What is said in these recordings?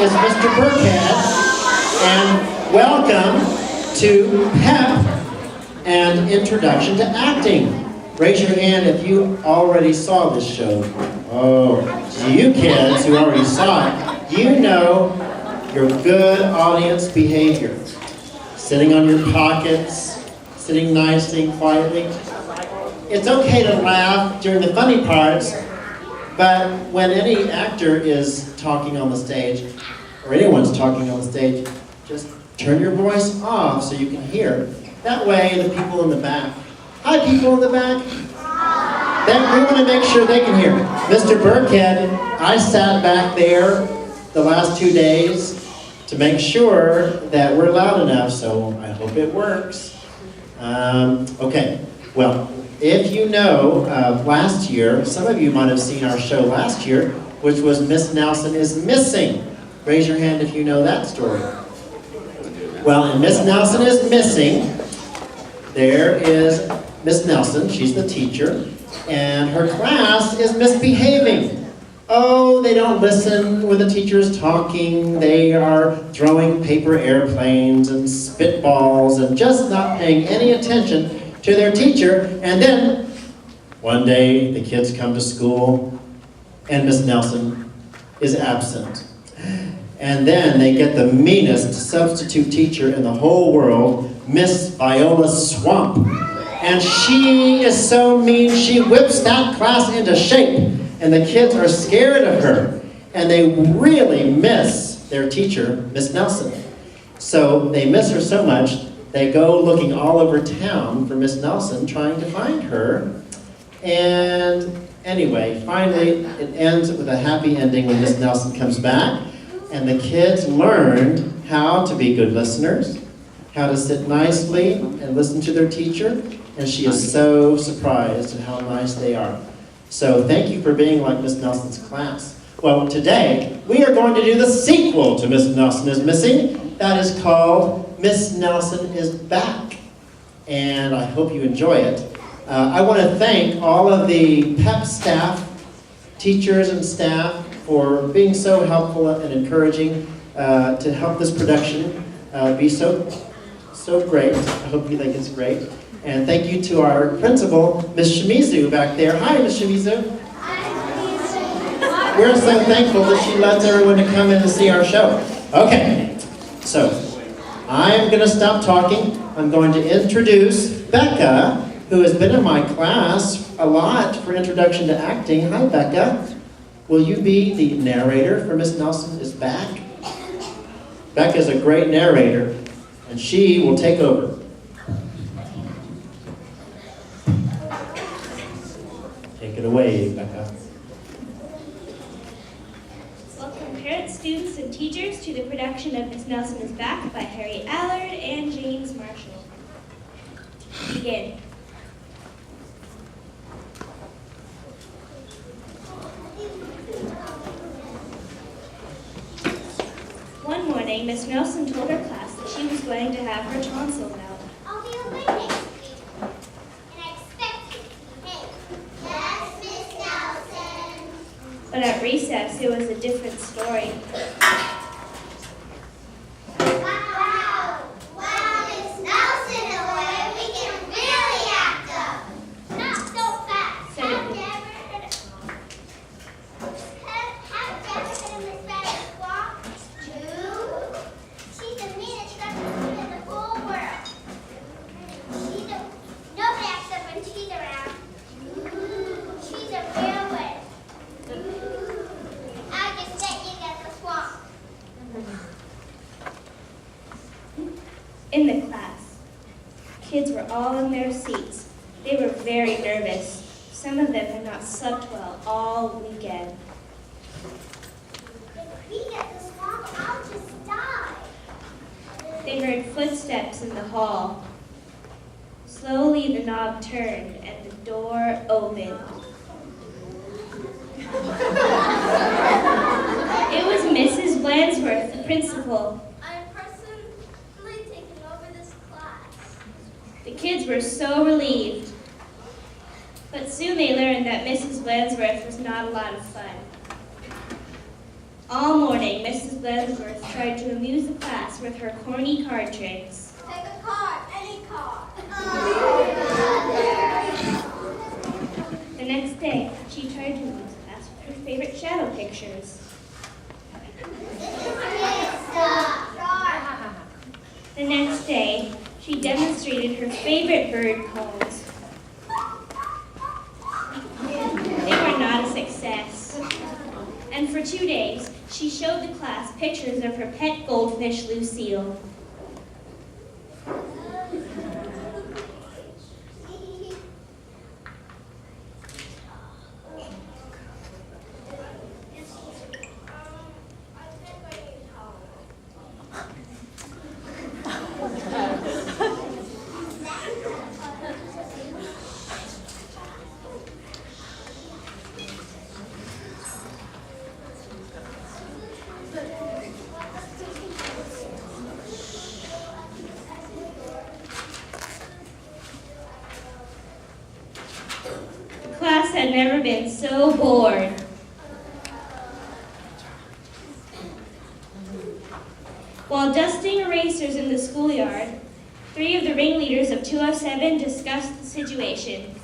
is Mr. Burkhead, and welcome to PEP and Introduction to Acting. Raise your hand if you already saw this show. Oh, so you kids who already saw it, you know your good audience behavior. Sitting on your pockets, sitting nicely, quietly. It's okay to laugh during the funny parts, but when any actor is talking on the stage, or anyone's talking on the stage, just turn your voice off so you can hear. That way the people in the back, hi people in the back, we want to make sure they can hear. Mr. Burkhead, I sat back there the last 2 days to make sure that we're loud enough, so I hope it works. Okay, well, if you know, last year, some of you might have seen our show last year, which was Miss Nelson is Missing. Raise your hand if you know that story. Well, in Miss Nelson is Missing, there is Miss Nelson, she's the teacher, and her class is misbehaving. Oh, they don't listen when the teacher is talking. They are throwing paper airplanes and spitballs and just not paying any attention to their teacher. And then, one day, the kids come to school and Miss Nelson is absent. And then they get the meanest substitute teacher in the whole world, Miss Viola Swamp. And she is so mean, she whips that class into shape. And the kids are scared of her. And they really miss their teacher, Miss Nelson. So they miss her so much, they go looking all over town for Miss Nelson, trying to find her. And anyway, finally, it ends with a happy ending when Miss Nelson comes back. And the kids learned how to be good listeners, how to sit nicely and listen to their teacher. And she is so surprised at how nice they are. So thank you for being like Miss Nelson's class. Well, today we are going to do the sequel to Miss Nelson is Missing. That is called Miss Nelson is Back. And I hope you enjoy it. I want to thank all of the PEP staff, teachers and staff, for being so helpful and encouraging to help this production be so great. I hope you think it's great. And thank you to our principal, Miss Shimizu, back there. Hi, Miss Shimizu. Hi. We're so thankful that she lets everyone to come in and see our show. Okay, so I'm going to stop talking. I'm going to introduce Becca, who has been in my class a lot for Introduction to Acting. Hi, Becca. Will you be the narrator for Miss Nelson is Back? Becca's a great narrator, and she will take over. Take it away, Becca. Welcome parents, students, and teachers to the production of Miss Nelson is Back by Harry Allard and James Marshall. Begin. One morning, Miss Nelson told her class that she was going to have her tonsils out. I'll be away next week, and I expect you to behave. Yes, Miss Nelson. But at recess, it was a different story. Wow, Miss Nelson away, we can really act up. Not so fast. Have you ever heard of Miss Betty Swamp? True. She's the meanest representative in the whole world. Nobody acts up when she's around. She's a real one. I just bet you get the swamp. In the class, kids were all in their seats. They were very nervous. Some of them had not slept well all weekend. If we get the swamp, I'll just die. They heard footsteps in the hall. Slowly the knob turned and the door opened. It was Mrs. Blansworth, the principal. I'm personally taking over this class. The kids were so relieved. But soon they learned that Mrs. Blansworth was not a lot of fun. All morning, Mrs. Lansworth tried to amuse the class with her corny card tricks. Take a card, any card. The next day, she tried to amuse the class with her favorite shadow pictures. The next day, she demonstrated her favorite bird calls. They were not a success. And for 2 days, she showed the class pictures of her pet goldfish, Lucille. The class had never been so bored. While dusting erasers in the schoolyard, 3 of the ringleaders of 207 discussed the situation,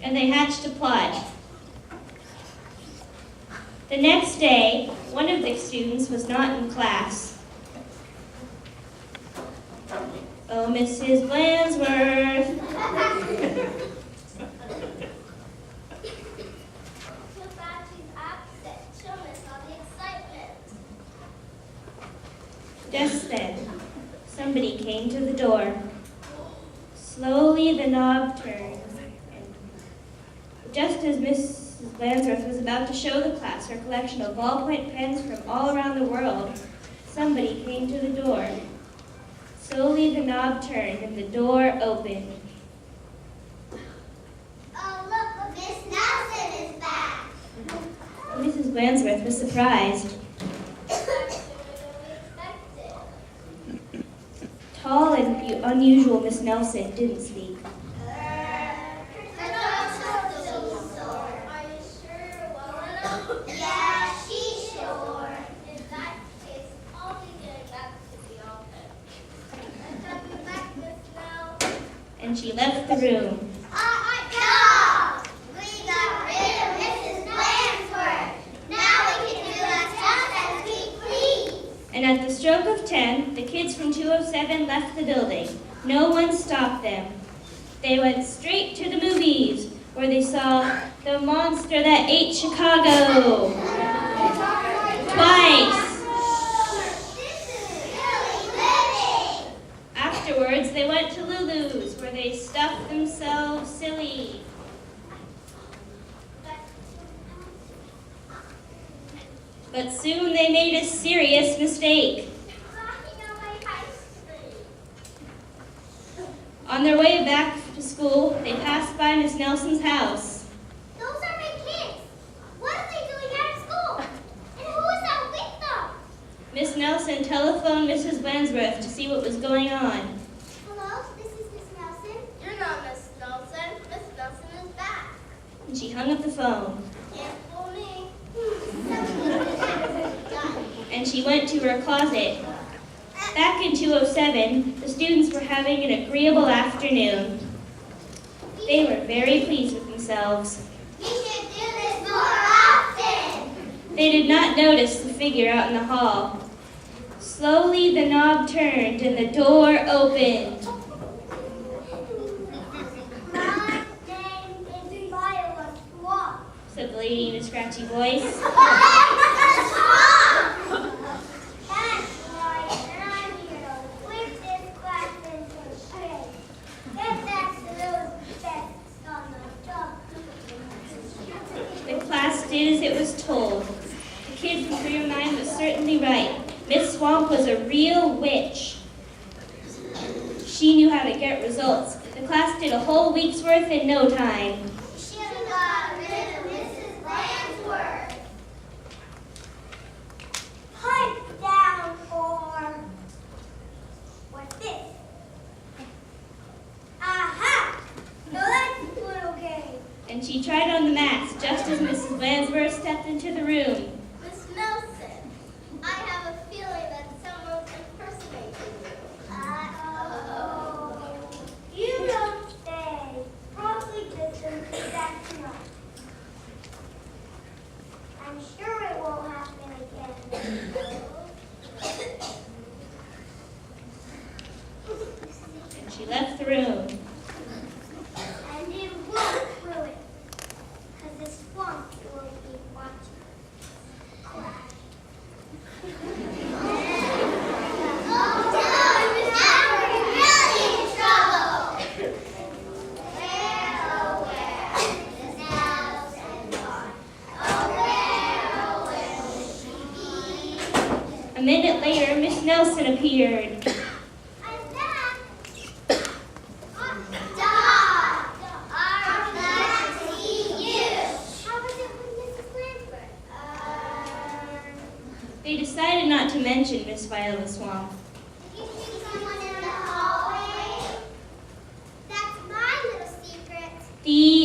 and they hatched a plot. The next day, one of the students was not in class. Oh, Mrs. Blansworth. Just then, somebody came to the door. Slowly the knob turned, and just as Mrs. Blansworth was about to show the class her collection of ballpoint pens from all around the world, somebody came to the door. Slowly the knob turned and the door opened. Oh, look, Miss Nelson is back. Mrs. Blansworth was surprised. Tall and unusual Miss Nelson didn't speak. Yeah, she's sure. In that case, I'll be getting back to the office. Come back, Miss Nell. And she left the room. No! We got rid of Mrs. Blansworth. Now we can do as fast as we please. And at the stroke of 10, the kids from 207 left the building. No one stopped them. They went straight to the movies, where they saw The Monster That Ate Chicago. Twice. This is really living. Afterwards, they went to Lulu's, where they stuffed themselves silly. But soon they made a serious mistake. On their way back to school, they passed by Miss Nelson's house. Those are my kids. What are they doing at school? And who is that with them? Miss Nelson telephoned Mrs. Blansworth to see what was going on. Hello, this is Miss Nelson. You're not Miss Nelson. Miss Nelson is back. And she hung up the phone. Can't fool me. And she went to her closet. Back in 207, the students were having an agreeable afternoon. They were very pleased with themselves. We should do this more often. They did not notice the figure out in the hall. Slowly the knob turned and the door opened. My name is Violet Swamp. Said the lady in a scratchy voice. That's right, and I'm here to whip this class into shape. Get back to those desks on the top. The class did as it was told. The kid from 309 was certainly right. Miss Swamp was a real witch. She knew how to get results. The class did a whole week's worth in no time. Should have got rid of Mrs. Blansworth. Pipe down, or what's this? Aha! No, that's a little game. And and she tried on the mask just as Mrs. Lansbury stepped into the room. Miss Nelson, I have a feeling that someone's impersonating you. Uh-oh. You don't say. Probably just an exact one. I'm sure it won't happen again. And she left the room. And it won't ruin, because the swamp will be watching. Crash. Oh no, Miss Avery, really in trouble. Where, oh where, Miss Nelson gone? Oh where will she be? A minute later, Miss Nelson appeared. I'm back. Dog! I'm glad to see you. How was it with Mrs. Lansbury? They decided not to mention Miss Viola Swamp. Did you see someone in the hallway? That's my little secret. The